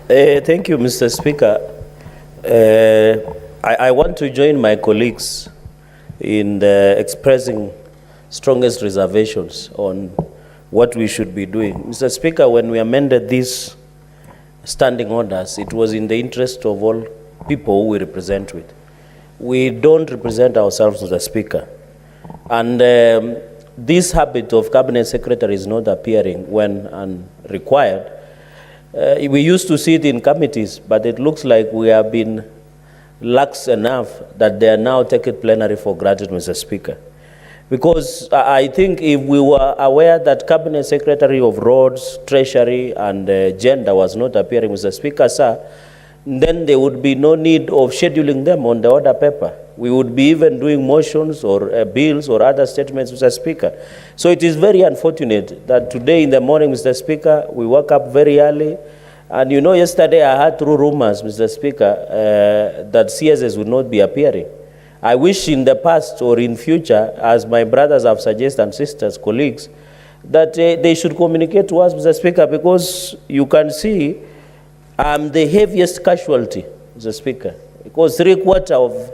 Thank you, Mr. Speaker. I want to join my colleagues in expressing strongest reservations on what we should be doing. Mr. Speaker, when we amended these standing orders, it was in the interest of all people who we represent with. We don't represent ourselves, Mr. Speaker. And this habit of cabinet secretaries not appearing when required, we used to see it in committees, but it looks like we have been lax enough that they are now taking plenary for granted, Mr. Speaker. Because I think if we were aware that Cabinet Secretary of Roads, Treasury, and Gender was not appearing, Mr. Speaker, sir, then there would be no need of scheduling them on the order paper. We would be even doing motions or bills or other statements, Mr. Speaker. So it is very unfortunate that today in the morning, Mr. Speaker, we woke up very early. And you know, yesterday I heard through rumors, Mr. Speaker, that CSS would not be appearing. I wish in the past or in future, as my brothers have suggested and sisters, colleagues, that they should communicate to us, Mr. Speaker, because you can see I'm the heaviest casualty, Mr. Speaker, because 3/4 of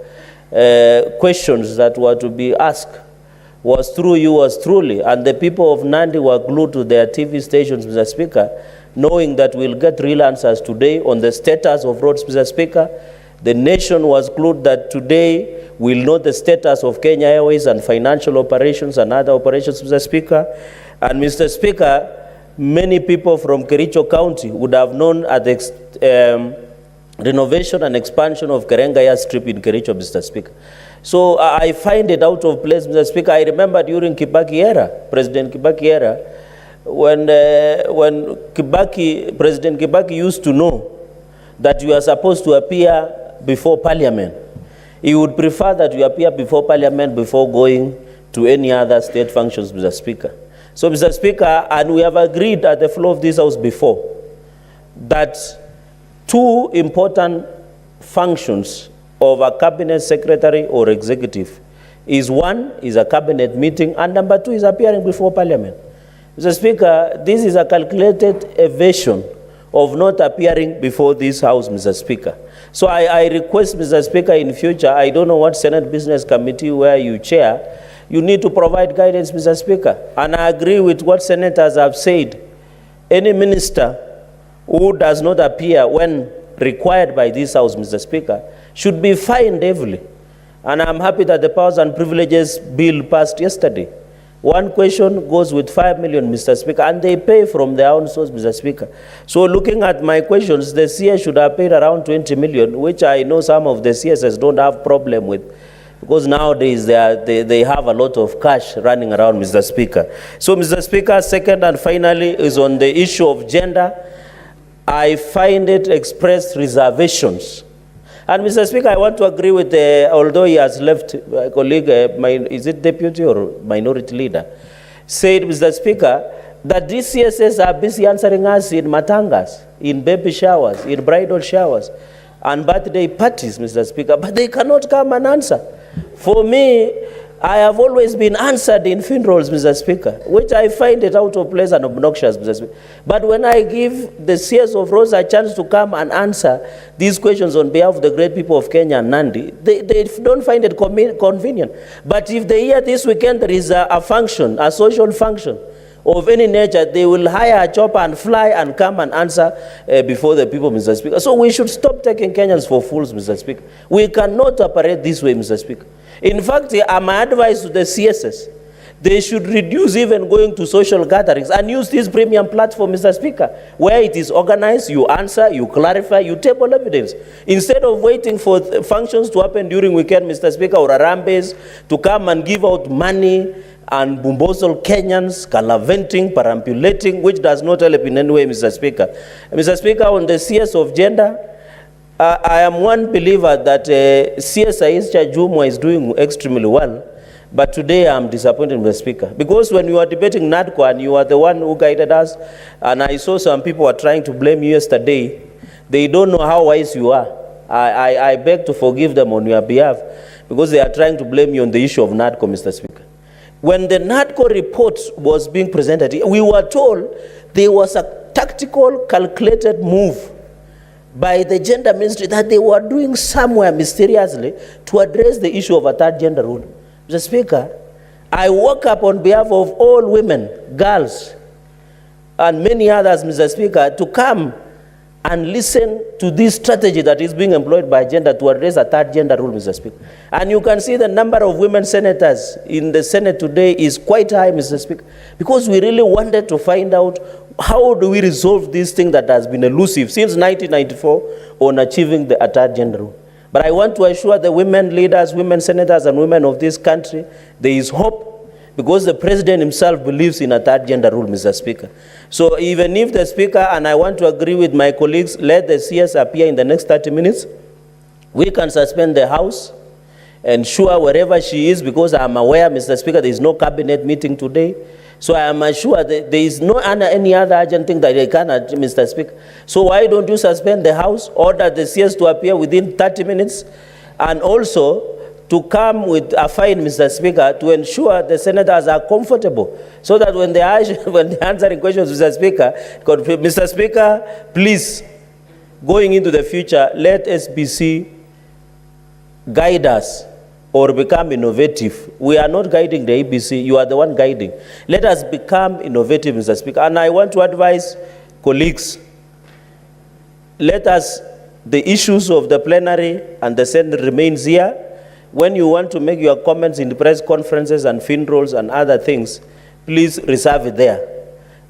questions that were to be asked was through you, was truly, and the people of Nandi were glued to their TV stations, Mr. Speaker, knowing that we'll get real answers today on the status of roads, Mr. Speaker. The nation was glued that today we'll know the status of Kenya Airways and financial operations and other operations, Mr. Speaker. And Mr. Speaker, many people from Kericho County would have known at the renovation and expansion of Karenga Airstrip in Kericho, Mr. Speaker. So I find it out of place, Mr. Speaker. I remember during Kibaki era, President Kibaki era, when President Kibaki used to know that you are supposed to appear before Parliament, he would prefer that you appear before Parliament before going to any other state functions, Mr. Speaker. So, Mr. Speaker, and we have agreed at the floor of this House before that two important functions of a cabinet secretary or executive is one is a cabinet meeting and number two is appearing before Parliament. Mr. Speaker, this is a calculated evasion of not appearing before this House, Mr. Speaker. So I request, Mr. Speaker, in future, I don't know what Senate Business Committee where you chair, you need to provide guidance, Mr. Speaker. And I agree with what senators have said. Any minister who does not appear when required by this House, Mr. Speaker, should be fined heavily. And I'm happy that the Powers and Privileges Bill passed yesterday. One question goes with 5 million, Mr. Speaker, and they pay from their own source, Mr. Speaker. So looking at my questions, the CS should have paid around 20 million, which I know some of the CSS don't have problem with, because nowadays they have a lot of cash running around, Mr. Speaker. So, Mr. Speaker, second and finally is on the issue of gender. I find it expressed reservations. And Mr. Speaker, I want to agree with, although he has left, my colleague, is it deputy or minority leader, said, Mr. Speaker, that these CSS are busy answering us in matangas, in baby showers, in bridal showers, and birthday parties, Mr. Speaker, but they cannot come and answer. For me, I have always been answered in funerals, Mr. Speaker, which I find it out of place and obnoxious, Mr. Speaker. But when I give the CS of Roads a chance to come and answer these questions on behalf of the great people of Kenya and Nandi, they don't find it convenient. But if they hear this weekend there is a function, a social function of any nature, they will hire a chopper and fly and come and answer before the people, Mr. Speaker. So we should stop taking Kenyans for fools, Mr. Speaker. We cannot operate this way, Mr. Speaker. In fact, my advice to the CSS, they should reduce even going to social gatherings and use this premium platform, Mr. Speaker, where it is organized, you answer, you clarify, you table evidence. Instead of waiting for functions to happen during weekend, Mr. Speaker, or Arambes to come and give out money and bumboozle Kenyans, calaventing, perambulating, which does not help in any way, Mr. Speaker. Mr. Speaker, on the CS of gender, I am one believer that CS Aisha Jumwa is doing extremely well, but today I'm disappointed, Mr. Speaker, because when you were debating NADCO and you are the one who guided us, and I saw some people were trying to blame you yesterday, they don't know how wise you are. I beg to forgive them on your behalf, because they are trying to blame you on the issue of NADCO, Mr. Speaker. When the NADCO report was being presented, we were told there was a tactical, calculated move by the gender ministry that they were doing somewhere mysteriously to address the issue of a third gender rule. Mr. Speaker, I woke up on behalf of all women, girls, and many others, Mr. Speaker, to come and listen to this strategy that is being employed by gender to address a third gender rule, Mr. Speaker. And you can see the number of women senators in the Senate today is quite high, Mr. Speaker, because we really wanted to find out how do we resolve this thing that has been elusive since 1994 on achieving the third gender rule. But I want to assure the women leaders, women senators, and women of this country, there is hope, because the president himself believes in a third gender rule, Mr. Speaker. So even if the Speaker, and I want to agree with my colleagues, let the CS appear in the next 30 minutes, we can suspend the House, ensure wherever she is, because I am aware, Mr. Speaker, there is no cabinet meeting today. So I am assured that there is no any other urgent thing that they can, Mr. Speaker. So why don't you suspend the House, order the CS to appear within 30 minutes, and also to come with a fine, Mr. Speaker, to ensure the senators are comfortable, so that when they are answering questions, Mr. Speaker, please, going into the future, let SBC guide us or become innovative. We are not guiding the ABC, you are the one guiding. Let us become innovative, Mr. Speaker. And I want to advise colleagues, let us, the issues of the plenary and the Senate remains here. When you want to make your comments in the press conferences and funerals and other things, please reserve it there.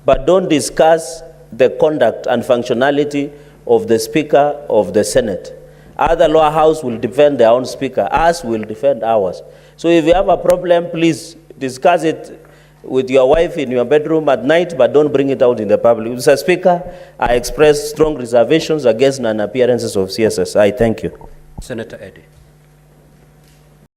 But don't discuss the conduct and functionality of the Speaker of the Senate. Other lower house will defend their own Speaker. Us will defend ours. So if you have a problem, please discuss it with your wife in your bedroom at night, but don't bring it out in the public. Mr. Speaker, I express strong reservations against non-appearances of CSS. I thank you. Senator Eddy.